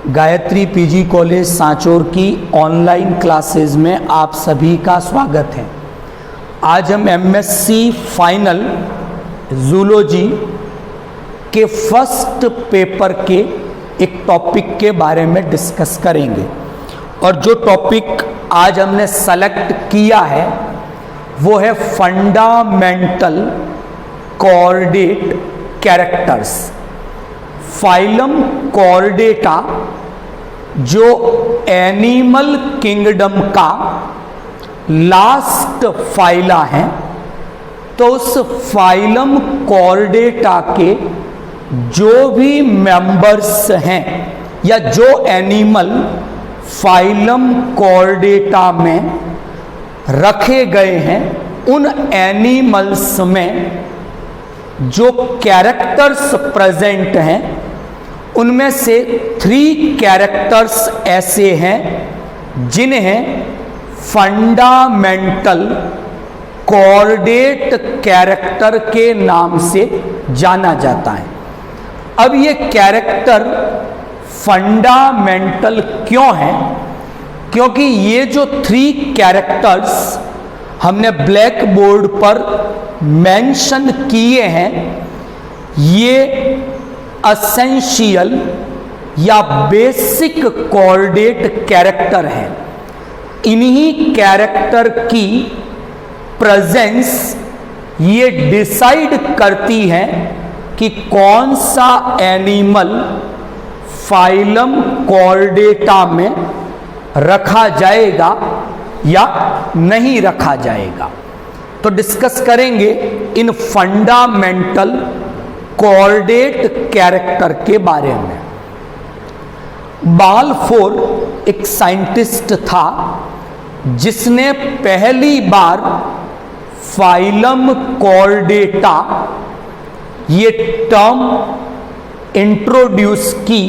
Gayatri PG college Sanchore की online classes में आप सभी का स्वागत है। आज हम एमएससी फाइनल जूलॉजी के फर्स्ट पेपर के एक टॉपिक के बारे में डिस्कस करेंगे और जो टॉपिक आज हमने सेलेक्ट किया है वो है fundamental chordate characters. Phylum Chordata जो एनिमल किंगडम का लास्ट फाइला है, तो उस फाइलम कॉर्डेटा के जो भी मेंबर्स हैं या जो एनिमल फाइलम कॉर्डेटा में रखे गए हैं, उन एनिमल्स में जो कैरेक्टर्स प्रेजेंट हैं उनमें से 3 कैरेक्टर्स ऐसे हैं जिन्हें फंडामेंटल कॉर्डेट कैरेक्टर के नाम से जाना जाता है। अब ये कैरेक्टर फंडामेंटल क्यों है? क्योंकि ये जो 3 कैरेक्टर्स हमने ब्लैक बोर्ड पर मेंशन किए हैं, ये एसेंशियल या बेसिक कॉर्डेट कैरेक्टर हैं। इन्हीं कैरेक्टर की प्रेजेंस ये डिसाइड करती है कि कौन सा एनिमल फाइलम कॉर्डेटा में रखा जाएगा या नहीं रखा जाएगा। तो डिस्कस करेंगे इन फंडामेंटल कॉर्डेट कैरेक्टर के बारे में। बाल्फोर एक साइंटिस्ट था जिसने पहली बार फाइलम कॉर्डेटा ये टर्म इंट्रोड्यूस की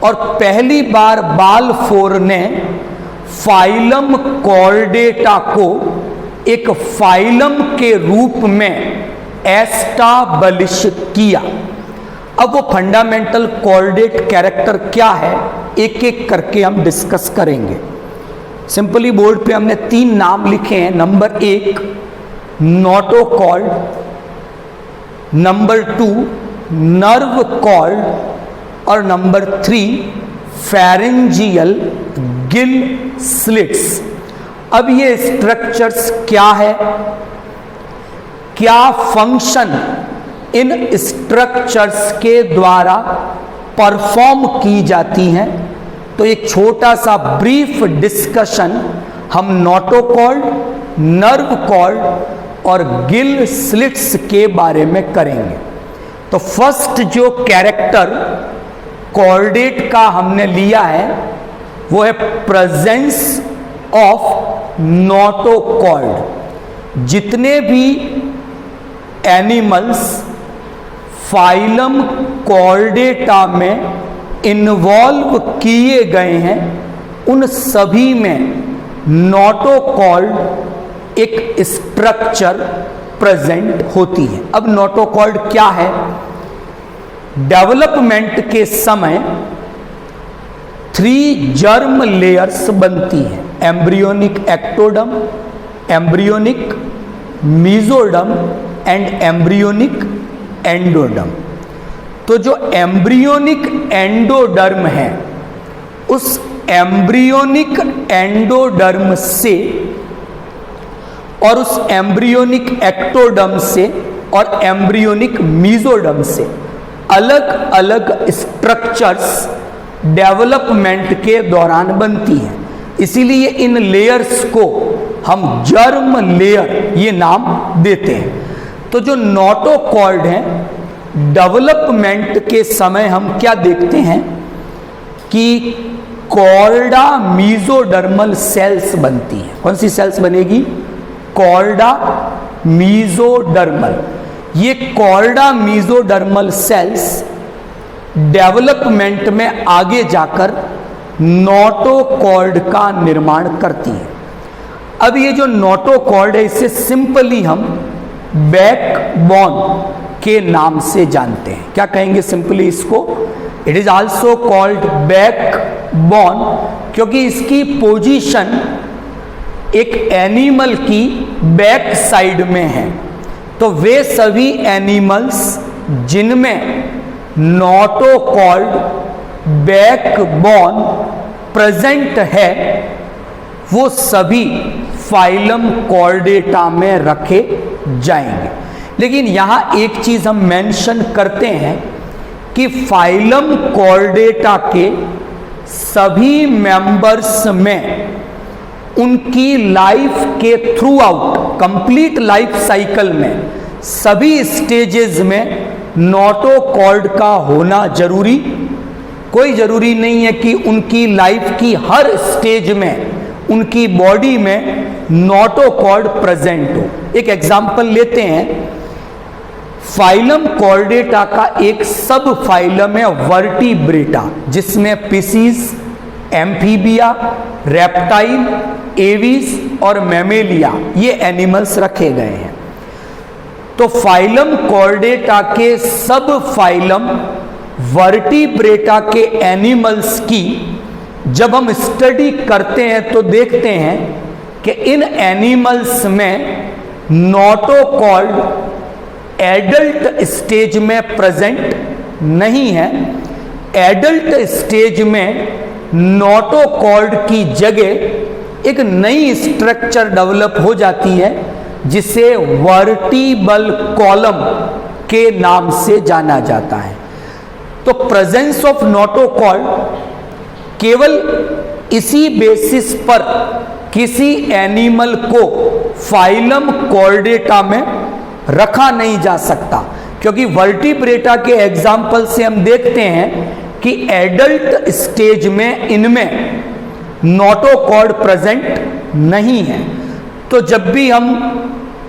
और पहली बार बाल्फोर ने फाइलम कॉर्डेटा को एक फाइलम के रूप में एस्टैब्लिश किया। अब वो फंडामेंटल कॉर्डेट कैरेक्टर क्या है, एक एक करके हम डिस्कस करेंगे। सिंपली बोर्ड पे हमने 3 नाम लिखे हैं। Number 1 notochord, number 2 nerve cord और नंबर 3 फेरेंजियल गिल स्लिट्स। अब ये स्ट्रक्चर्स क्या है, क्या फंक्शन इन स्ट्रक्चर्स के द्वारा परफॉर्म की जाती हैं, तो एक छोटा सा ब्रीफ डिस्कशन हम नोटोकॉर्ड, नर्व कॉर्ड और गिल स्लिट्स के बारे में करेंगे। तो फर्स्ट जो कैरेक्टर कॉर्डेट का हमने लिया है वो है प्रेजेंस ऑफ नोटोकॉर्ड। जितने भी एनिमल्स फाइलम कॉर्डेटा में इन्वॉल्व किए गए हैं, उन सभी में नोटोकॉर्ड एक स्ट्रक्चर प्रेजेंट होती है। अब नोटोकॉर्ड क्या है? डेवलपमेंट के समय 3 जर्म लेयर्स बनती हैं, embryonic ectoderm, embryonic mesoderm and embryonic एंडोडम। तो जो एम्ब्रियोनिक एंडोडर्म है, उस एम्ब्रियोनिक एंडोडर्म से और उस एम्ब्रियोनिक एक्टोडम से और एम्ब्रियोनिक मीजोडम से अलग अलग स्ट्रक्चर्स डेवलपमेंट के दौरान बनती हैं। इसीलिए इन लेयर्स को हम जर्म लेयर ये नाम देते हैं। तो जो नोटोकॉर्ड है, डेवलपमेंट के समय हम क्या देखते हैं कि कॉर्डा मीजोडर्मल सेल्स बनती हैं। कौन सी सेल्स बनेगी? Chorda mesodermal. ये कॉर्डा मीजोडर्मल सेल्स डेवलपमेंट में आगे जाकर नोटोकॉर्ड का निर्माण करती है। अब ये जो नोटोकॉर्ड है, इसे सिंपली हम बैकबोन के नाम से जानते हैं। क्या कहेंगे सिंपली इसको? It is also called backbone, क्योंकि इसकी पोजीशन एक एनिमल की बैक साइड में है। तो वे सभी एनिमल्स जिनमें नोटोकॉर्ड बैकबोन प्रेजेंट है वो सभी फाइलम कॉर्डेटा में रखे जाएंगे। लेकिन यहाँ एक चीज हम मेंशन करते हैं कि फाइलम कॉर्डेटा के सभी मेंबर्स में उनकी लाइफ के through out complete life cycle में सभी स्टेजेस में नोटोकॉर्ड का होना जरूरी, कोई जरूरी नहीं है कि उनकी लाइफ की हर स्टेज में उनकी बॉडी में नोटोकॉर्ड प्रेजेंट हो। एक एग्जांपल लेते हैं, फाइलम कॉर्डेटा का एक सब फाइलम है वर्टिब्रेटा, जिसमें पिसीज, एम्फीबिया, रेप्टाइल, एविस और मैमेलिया ये एनिमल्स रखे गए हैं। तो फाइलम कॉर्डेटा के सब फाइलम वर्टिब्रेटा के एनिमल्स की जब हम स्टडी करते हैं तो देखते हैं कि इन एनिमल्स में नोटोकॉर्ड एडल्ट स्टेज में प्रेजेंट नहीं है। एडल्ट स्टेज में नोटोकॉर्ड की जगह एक नई स्ट्रक्चर डेवलप हो जाती है जिसे वर्टिबल कॉलम के नाम से जाना जाता है। तो प्रेजेंस ऑफ नोटोकॉर्ड केवल इसी बेसिस पर किसी एनिमल को फाइलम कॉर्डेटा में रखा नहीं जा सकता, क्योंकि वर्टिब्रेटा के एग्जाम्पल से हम देखते हैं कि एडल्ट स्टेज में इनमें नोटोकॉर्ड प्रेजेंट नहीं है। तो जब भी हम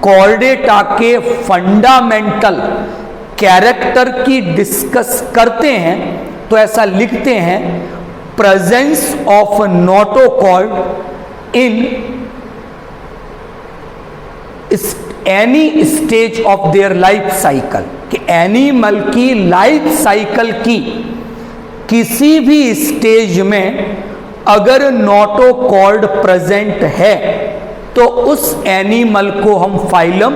कॉर्डेटा के फंडामेंटल कैरेक्टर की डिस्कस करते हैं तो ऐसा लिखते हैं, presence of notochord in any stage of their life cycle, कि एनिमल की लाइफ साइकिल की किसी भी स्टेज में अगर नोटोकॉर्ड प्रेजेंट है तो उस एनिमल को हम फाइलम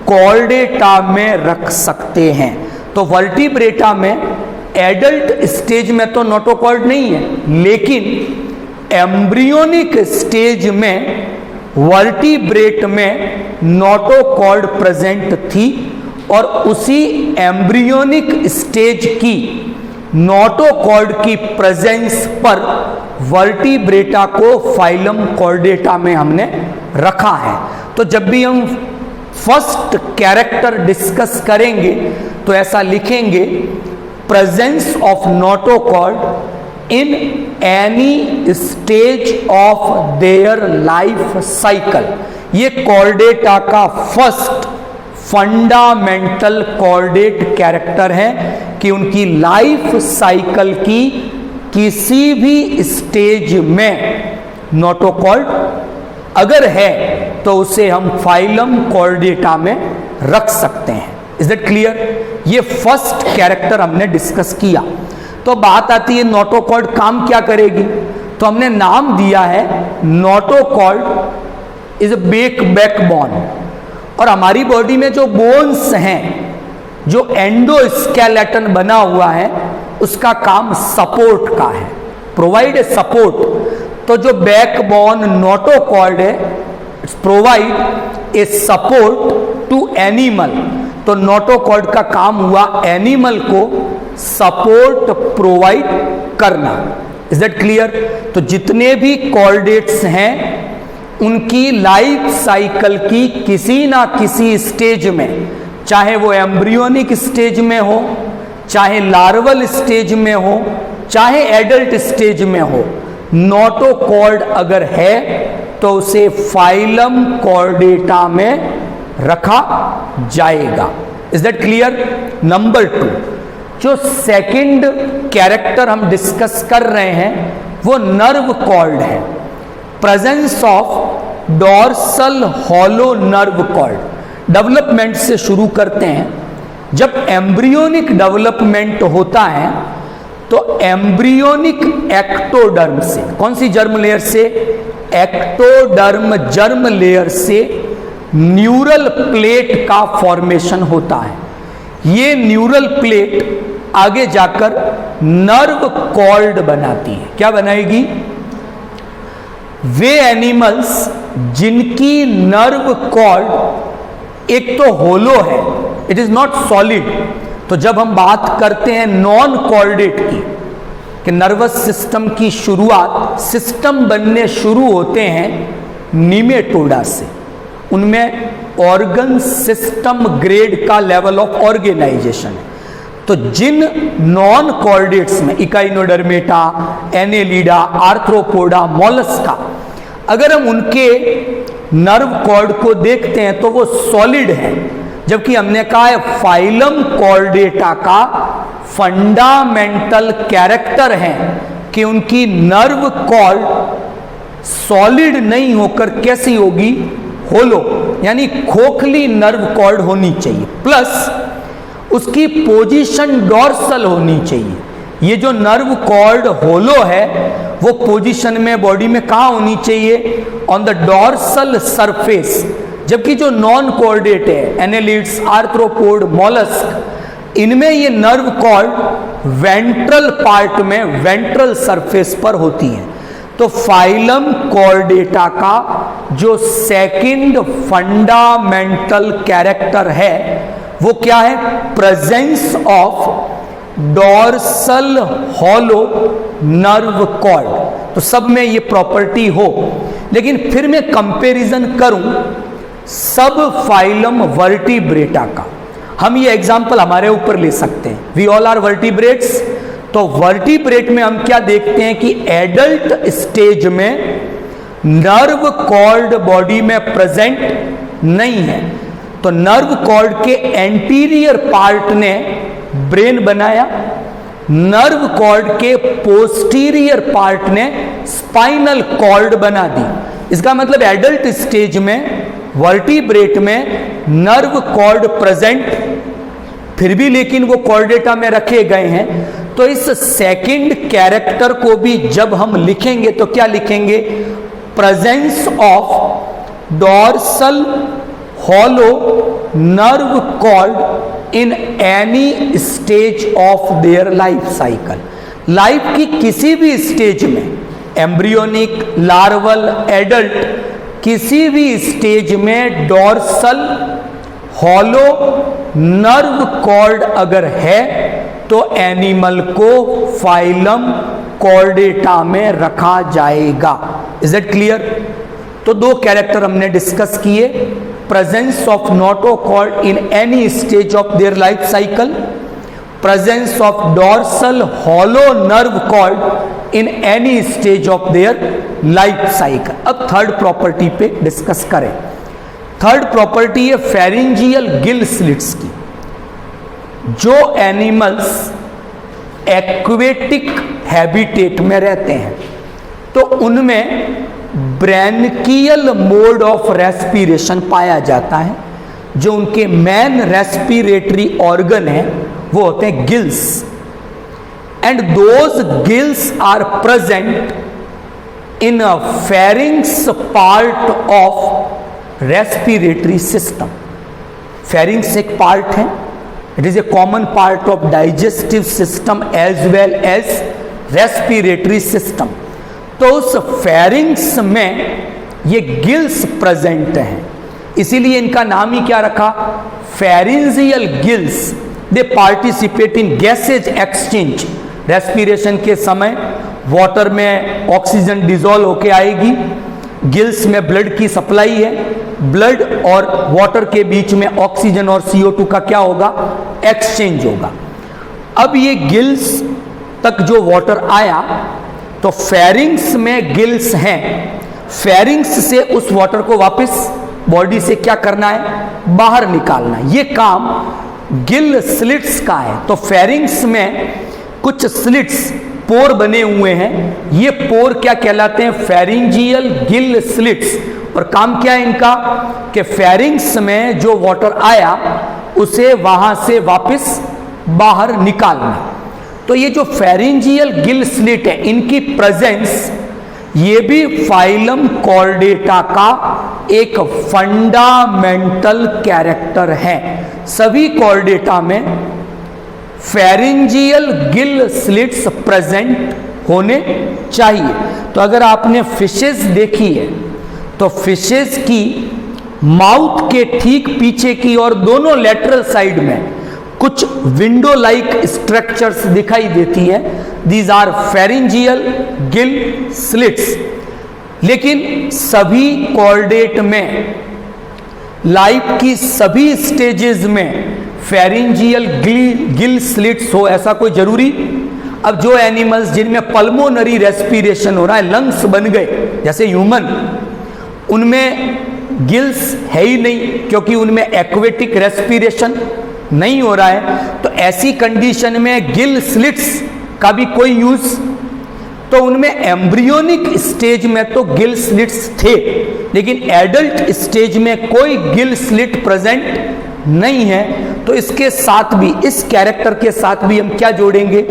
कॉर्डेटा में रख सकते हैं। तो वर्टिब्रेटा में एडल्ट स्टेज में तो नोटोकॉर्ड नहीं है, लेकिन एम्ब्रियोनिक स्टेज में वर्टिब्रेट में नोटोकॉर्ड प्रेजेंट थी और उसी एम्ब्रियोनिक स्टेज की नोटोकॉर्ड की प्रेजेंस पर वर्टिब्रेटा को फाइलम कॉर्डेटा में हमने रखा है। तो जब भी हम फर्स्ट कैरेक्टर डिस्कस करेंगे तो ऐसा लिखेंगे, presence of notochord in any stage of their life cycle. ये कॉर्डेटा का फर्स्ट फंडामेंटल कॉर्डेट कैरेक्टर है कि उनकी लाइफ साइकिल की किसी भी स्टेज में नोटोकॉर्ड अगर है तो उसे हम फाइलम कॉर्डेटा में रख सकते हैं। Is that clear? ये फर्स्ट कैरेक्टर हमने डिस्कस किया। तो बात आती है नोटोकॉर्ड काम क्या करेगी, तो हमने नाम दिया है नोटोकॉर्ड इज बैकबोन। और हमारी बॉडी में जो बोन्स हैं, जो एंडोस्केलेटन बना हुआ है, उसका काम सपोर्ट का है, प्रोवाइड ए सपोर्ट। तो जो बैकबोन नोटोकॉर्ड है, provide a support to animal. तो नोटोकॉर्ड का काम हुआ एनिमल को सपोर्ट प्रोवाइड करना। Is that clear? तो जितने भी कॉर्डेट्स हैं उनकी लाइफ साइकिल की किसी ना किसी स्टेज में, चाहे वो एम्ब्रियोनिक स्टेज में हो, चाहे लार्वल स्टेज में हो, चाहे एडल्ट स्टेज में हो, नोटोकॉर्ड अगर है तो उसे फाइलम कॉर्डेटा में रखा जाएगा। Is that clear? नंबर 2, जो सेकंड कैरेक्टर हम डिस्कस कर रहे हैं वो नर्व कॉर्ड है। Presence of dorsal hollow nerve cord. Development से शुरू करते हैं। जब एम्ब्रियोनिक डेवलपमेंट होता है तो एम्ब्रियोनिक एक्टोडर्म से, कौन सी जर्म लेयर से? एक्टोडर्म जर्म लेयर से न्यूरल प्लेट का फॉर्मेशन होता है। ये न्यूरल प्लेट आगे जाकर नर्व कॉर्ड बनाती है। क्या बनाएगी? वे एनिमल्स जिनकी नर्व कॉर्ड एक तो होलो है, इट इज नॉट सॉलिड। तो जब हम बात करते हैं नॉन कॉर्डेट की, कि नर्वस सिस्टम की शुरुआत, सिस्टम बनने शुरू होते हैं निमेटोडा से। उनमें ऑर्गन सिस्टम ग्रेड का लेवल ऑफ ऑर्गेनाइजेशन है। तो जिन नॉन कॉर्डेट्स में इकाइनोडर्मेटा, एनेलिडा, आर्थ्रोपोडा, मोलस्का, अगर हम उनके नर्व कॉर्ड को देखते हैं तो वो सॉलिड है, जबकि हमने कहा है फाइलम कॉर्डेटा का फंडामेंटल कैरेक्टर है कि उनकी नर्व कॉर्ड सॉलिड नहीं होकर कैसी होगी? होलो, यानी खोखली नर्व कॉर्ड होनी चाहिए, प्लस उसकी पोजीशन डॉर्सल होनी चाहिए। ये जो नर्व कॉर्ड होलो है वो पोजीशन में बॉडी में कहाँ होनी चाहिए? On the dorsal surface. जबकि जो नॉन कॉर्डेट है, एनेलिड्स, आर्थ्रोपोड, मोलस्क, इनमें ये नर्व कॉर्ड वेंट्रल पार्ट में, वेंट्रल सरफेस पर होती है। तो फाइलम कॉर्डेटा का जो सेकंड फंडामेंटल कैरेक्टर है वो क्या है? Presence of dorsal hollow nerve cord. तो सब में ये प्रॉपर्टी हो, लेकिन फिर मैं कंपैरिजन करूं सब फाइलम वर्टिब्रेटा का। हम ये एग्जाम्पल हमारे ऊपर ले सकते हैं, वी ऑल आर वर्टिब्रेट्स। तो वर्टिब्रेट में हम क्या देखते हैं कि एडल्ट स्टेज में नर्व कॉर्ड बॉडी में प्रेजेंट नहीं है। तो नर्व कॉर्ड के एंटीरियर पार्ट ने ब्रेन बनाया, नर्व कॉर्ड के पोस्टीरियर पार्ट ने स्पाइनल कॉर्ड बना दी। इसका मतलब एडल्ट स्टेज में वर्टिब्रेट में नर्व कॉर्ड प्रेजेंट, फिर भी लेकिन वो कॉर्डेटा में रखे गए हैं। तो इस सेकंड कैरेक्टर को भी जब हम लिखेंगे तो क्या लिखेंगे? Presence of dorsal hollow nerve cord in any stage of their life cycle. Life की किसी भी स्टेज में, एम्ब्रियोनिक, लार्वल, एडल्ट, किसी भी स्टेज में डॉर्सल हॉलो नर्व कॉर्ड अगर है तो एनिमल को फाइलम कॉर्डेटा में रखा जाएगा। Is it clear? तो दो कैरेक्टर हमने डिस्कस किए, presence of notochord in any stage of their life cycle, presence of dorsal hollow nerve cord in any stage of their life cycle. अब third property पे discuss करें। Third property है pharyngeal gill slits की। जो animals aquatic habitat में रहते हैं तो उनमें ब्रैनकियल मोड ऑफ रेस्पिरेशन पाया जाता है। जो उनके मेन रेस्पिरेटरी ऑर्गन है वो होते हैं gills, and those gills are present in a pharynx part of respiratory system. Pharynx एक पार्ट है, it is a common part of digestive system as well as respiratory system. तो उस pharynx में ये गिल्स प्रेजेंट हैं, इसीलिए इनका नाम ही क्या रखा? Pharyngeal gills. They participate in gases exchange. Respiration के समय वाटर में ऑक्सीजन डिजोल्व होके आएगी, गिल्स में ब्लड की सप्लाई है, ब्लड और वाटर के बीच में ऑक्सीजन और CO2 का क्या होगा? एक्सचेंज होगा। अब ये गिल्स तक जो वाटर आया तो फेरिंग्स में गिल्स हैं, फेरिंग्स से उस वाटर को वापस बॉडी से क्या करना है? बाहर निकालना। ये काम गिल स्लिट्स का है। तो फेरिंग्स में कुछ स्लिट्स, पोर बने हुए हैं, ये पोर क्या कहलाते हैं? Pharyngeal gill slits. और काम क्या है इनका? कि फेरिंग्स में जो वाटर आया उसे वहां से वापस बाहर निकालना। तो ये जो फेरिंजियल गिल स्लिट है, इनकी प्रेजेंस ये भी फाइलम कॉर्डेटा का एक फंडामेंटल कैरेक्टर है। सभी कॉर्डेटा में फेरिंजियल गिल स्लिट्स प्रेजेंट होने चाहिए। तो अगर आपने फिशेस देखी है तो फिशेस की माउथ के ठीक पीछे की और दोनों लेटरल साइड में कुछ विंडो लाइक स्ट्रक्चर्स दिखाई देती है। These are pharyngeal gill slits. लेकिन सभी कॉर्डेट में, लाइफ की सभी स्टेजेस में फेरिंजियल गिल स्लिट्स हो ऐसा कोई जरूरी? अब जो एनिमल्स जिनमें पल्मोनरी रेस्पिरेशन हो रहा है, लंग्स बन गए जैसे ह्यूमन, उनमें गिल्स है ही नहीं क्योंकि उनमें एक्वेटिक रेस्पिरेशन नहीं हो रहा है। तो ऐसी कंडीशन में गिल स्लिट्स का भी कोई यूज? तो उनमें एम्ब्रियोनिक स्टेज में तो गिल स्लिट्स थे, लेकिन एडल्ट स्टेज में कोई गिल स्लिट प्रेजेंट नहीं है। तो इसके साथ भी, इस कैरेक्टर के साथ भी हम क्या जोड़ेंगे?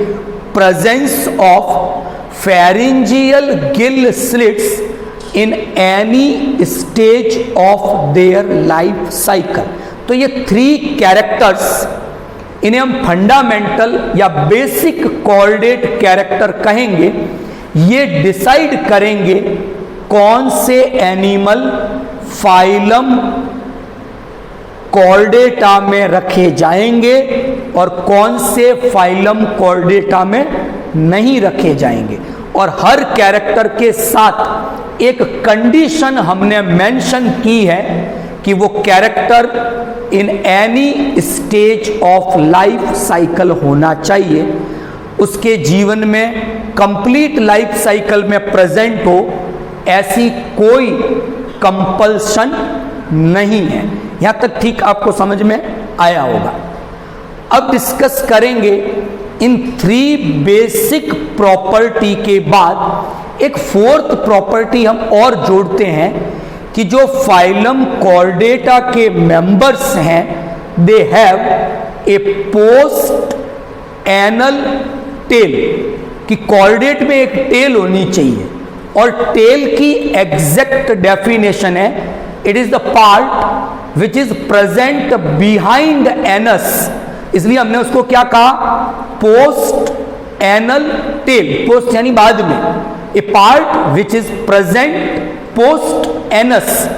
Presence of pharyngeal gill slits in any stage of their life cycle. तो ये 3 कैरेक्टर्स, इन्हें हम फंडामेंटल या बेसिक कॉर्डेट कैरेक्टर कहेंगे। ये डिसाइड करेंगे कौन से एनिमल फाइलम कॉर्डेटा में रखे जाएंगे और कौन से फाइलम कॉर्डेटा में नहीं रखे जाएंगे। और हर कैरेक्टर के साथ एक कंडीशन हमने मेंशन की है कि वो character in any stage of life cycle होना चाहिए, उसके जीवन में कंप्लीट लाइफ साइकिल में प्रेजेंट हो, ऐसी कोई कंपल्शन नहीं है। यहां तक ठीक आपको समझ में आया होगा। अब डिस्कस करेंगे इन 3 बेसिक प्रॉपर्टी के बाद एक 4th प्रॉपर्टी हम और जोड़ते हैं कि जो फाइलम कॉर्डेटा के मेंबर्स हैं, they have a post anal tell, कि कॉर्डेट में एक टेल होनी चाहिए। और टेल की एग्जैक्ट डेफिनेशन है, it is the part which is present behind anus. इसलिए हमने उसको क्या कहा? Post anal tell. पोस्ट यानी बाद में, a part which is present post anus,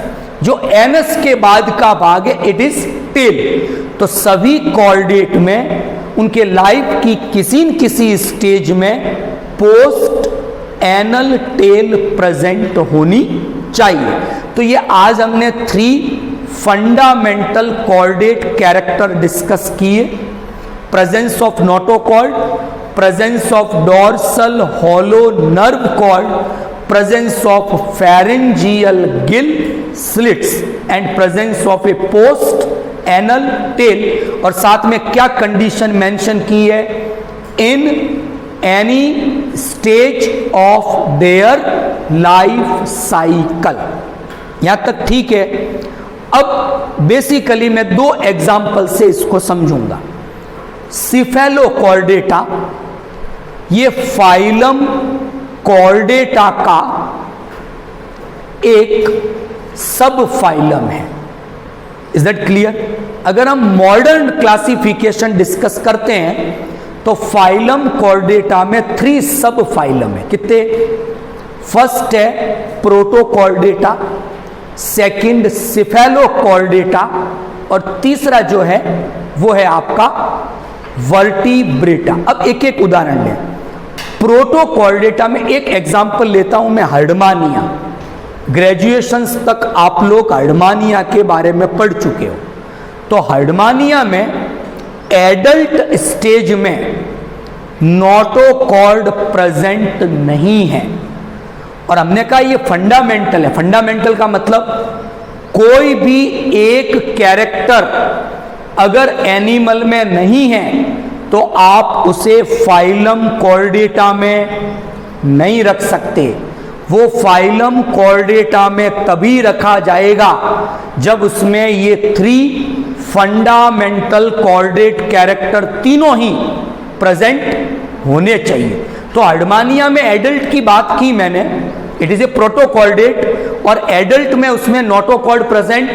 जो एनस के बाद का भाग है, इट इज टेल। तो सभी कॉर्डेट में उनके लाइफ की किसी न किसी स्टेज में पोस्ट एनल टेल प्रेजेंट होनी चाहिए। तो ये आज हमने 3 फंडामेंटल कॉर्डेट कैरेक्टर डिस्कस किए। Presence of notochord, presence of dorsal hollow nerve cord, presence of pharyngeal gill slits and presence of a post anal tail. और साथ में क्या कंडीशन मेंशन की है? In any stage of their life cycle. यहां तक ठीक है। अब बेसिकली मैं 2 एग्जाम्पल से इसको समझूंगा। सिफेलोकॉर्डेटा, ये फाइलम कॉर्डेटा का एक सब फाइलम है। Is that clear? अगर हम मॉडर्न क्लासिफिकेशन डिस्कस करते हैं तो फाइलम कॉर्डेटा में 3 सब फाइलम है। कितने? फर्स्ट है प्रोटोकॉर्डेटा, सेकंड सिफेलोकॉर्डेटा, और तीसरा जो है वो है आपका वर्टिब्रेटा। अब एक एक उदाहरण लें। प्रोटोकॉर्डेटा में एक एग्जांपल लेता हूं मैं, हर्डमानिया। ग्रेजुएशंस तक आप लोग हर्डमानिया के बारे में पढ़ चुके हो। तो हर्डमानिया में एडल्ट स्टेज में नोटोकॉर्ड प्रेजेंट नहीं है। और हमने कहा ये फंडामेंटल है। फंडामेंटल का मतलब कोई भी एक कैरेक्टर अगर एनिमल में नहीं है तो आप उसे फाइलम कॉर्डेटा में नहीं रख सकते। वो फाइलम कॉर्डेटा में तभी रखा जाएगा जब उसमें ये 3 फंडामेंटल कॉर्डेट कैरेक्टर तीनों ही प्रेजेंट होने चाहिए। तो हर्डमानिया में एडल्ट की बात की मैंने, इट इज ए प्रोटोकॉर्डेट, और एडल्ट में उसमें notochord present,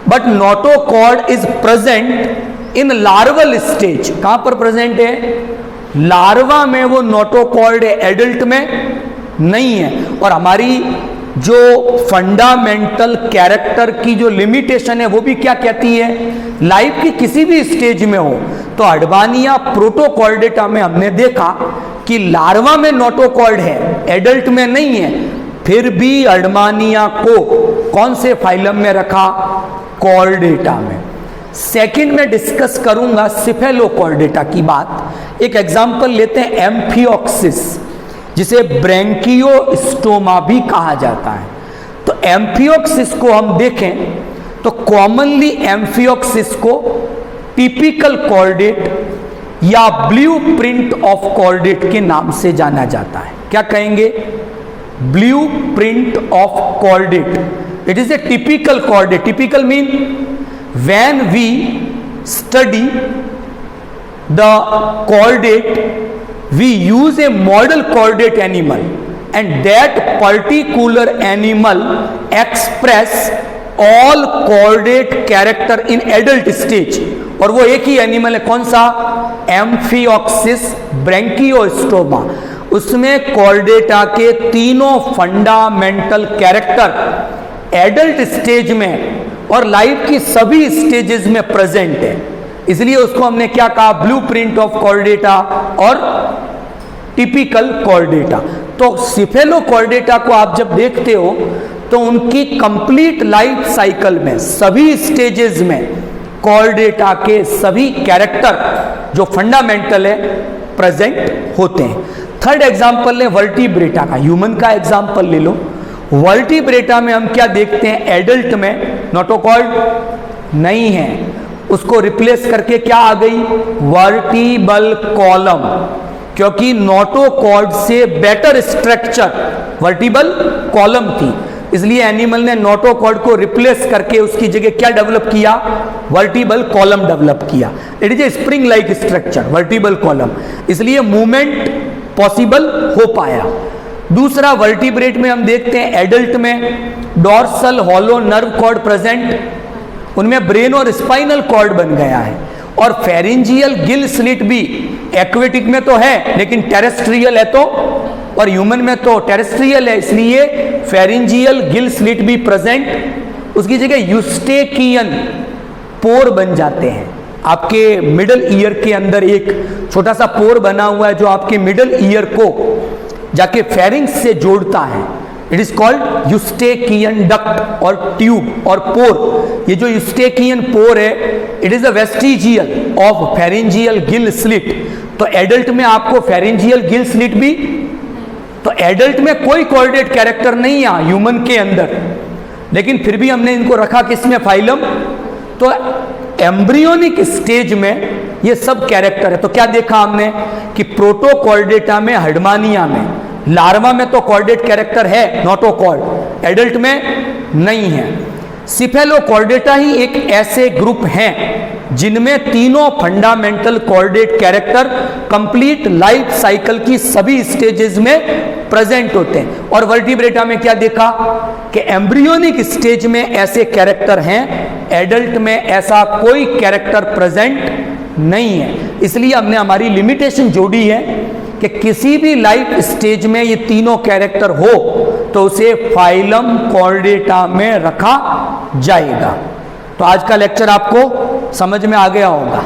but notochord is present in larval stage. कहां पर प्रेजेंट है? लार्वा में वो नोटोकॉर्ड है, एडल्ट में नहीं है। और हमारी जो फंडामेंटल कैरेक्टर की जो लिमिटेशन है वो भी क्या कहती है? लाइफ की किसी भी स्टेज में हो तो हर्डमानिया प्रोटोकॉर्डेटा में हमने देखा कि लार्वा में नोटोकॉर्ड है, एडल्ट में नहीं है, फिर भी हर्डमानिया को कौन से फाइलम में रखा? कॉर्डेटा में। सेकंड में डिस्कस करूंगा सिफेलोकॉर्डेटा की बात। एक एग्जांपल लेते हैं एम्फियोक्सिस, जिसे ब्रैंकियोस्टोमा भी कहा जाता है। तो एम्फियोक्सिस को हम देखें तो कॉमनली एम्फियोक्सिस को टिपिकल कॉर्डेट या ब्लूप्रिंट ऑफ कॉर्डेट के नाम से जाना जाता है। क्या कहेंगे? Blueprint of chordate. It is a typical chordate. Typical mean when we study the chordate we use a model chordate animal and that particular animal express all chordate character in adult stage। और वो एक ही animal है, कौन सा? Amphioxus Branchiostoma. उसमें Chordata के तीनों fundamental character adult stage में और लाइफ की सभी स्टेजेस में प्रेजेंट है, इसलिए उसको हमने क्या कहा? ब्लूप्रिंट ऑफ कॉर्डेटा और टिपिकल कॉर्डेटा। तो सिफेलोकॉर्डेटा को आप जब देखते हो तो उनकी कंप्लीट लाइफ साइकिल में सभी स्टेजेस में कॉर्डेटा के सभी कैरेक्टर जो फंडामेंटल है प्रेजेंट होते हैं। थर्ड एग्जांपल ले वर्टिब्रेटा का, ह्यूमन का एग्जांपल ले लो। वर्टिब्रेटा में हम क्या देखते हैं? एडल्ट में नोटोकॉर्ड नहीं है, उसको रिप्लेस करके क्या आ गई? वर्टिबल कॉलम, क्योंकि नोटोकॉर्ड से बेटर स्ट्रक्चर वर्टिबल कॉलम थी, इसलिए एनिमल ने नोटोकॉर्ड को रिप्लेस करके उसकी जगह क्या डेवलप किया? वर्टिबल कॉलम डेवलप किया। It is A spring like structure, vertebral column, इसलिए मूवमेंट पॉसिबल हो पाया। दूसरा, वर्टिब्रेट में हम देखते हैं एडल्ट में dorsal hollow nerve cord present, उनमें ब्रेन और स्पाइनल कॉर्ड बन गया है। और फेरिंजियल गिल स्लिट भी एक्वेटिक में तो है लेकिन टेरेस्ट्रियल है, तो और ह्यूमन में तो टेरेस्ट्रियल है, इसलिए फेरिंजियल गिल स्लिट भी प्रेजेंट। उसकी जगह यूस्टेकियन पोर बन जाते हैं। आपके मिडल ईयर के अंदर एक छोटा सा पोर बना हुआ है जो आपके मिडल ईयर को जाके फेरिंग्स से जोड़ता है। It is called Eustachian duct और ट्यूब और पोर। ये जो यूस्टेकियन पोर है it is a vestigial of pharyngeal gill slit. तो एडल्ट में आपको फेरिंजियल गिल स्लिट भी, तो एडल्ट में कोई कॉर्डेट कैरेक्टर नहीं है ह्यूमन के अंदर, लेकिन फिर भी हमने इनको रखा किसमें? फाइलम। तो एम्ब्रियोनिक स्टेज में ये सब कैरेक्टर है। तो क्या देखा हमने कि प्रोटोकॉर्डेटा में, हर्डमानिया में, लार्वा में तो कॉर्डेट कैरेक्टर है नोटोकॉर्ड, एडल्ट में नहीं है। सिफेलोकॉर्डेटा ही एक ऐसे ग्रुप हैं जिनमें तीनों fundamental chordate character complete life cycle की सभी स्टेजेस में प्रेजेंट होते हैं। और वर्टिब्रेटा में क्या देखा कि एम्ब्रियोनिक स्टेज में ऐसे कैरेक्टर हैं, एडल्ट में ऐसा कोई कैरेक्टर प्रेजेंट नहीं है। इसलिए हमने हमारी लिमिटेशन जोड़ी है कि किसी भी लाइफ स्टेज में ये तीनों कैरेक्टर हो तो उसे फाइलम कॉर्डेटा में रखा जाएगा। तो आज का लेक्चर आपको समझ में आ गया होगा।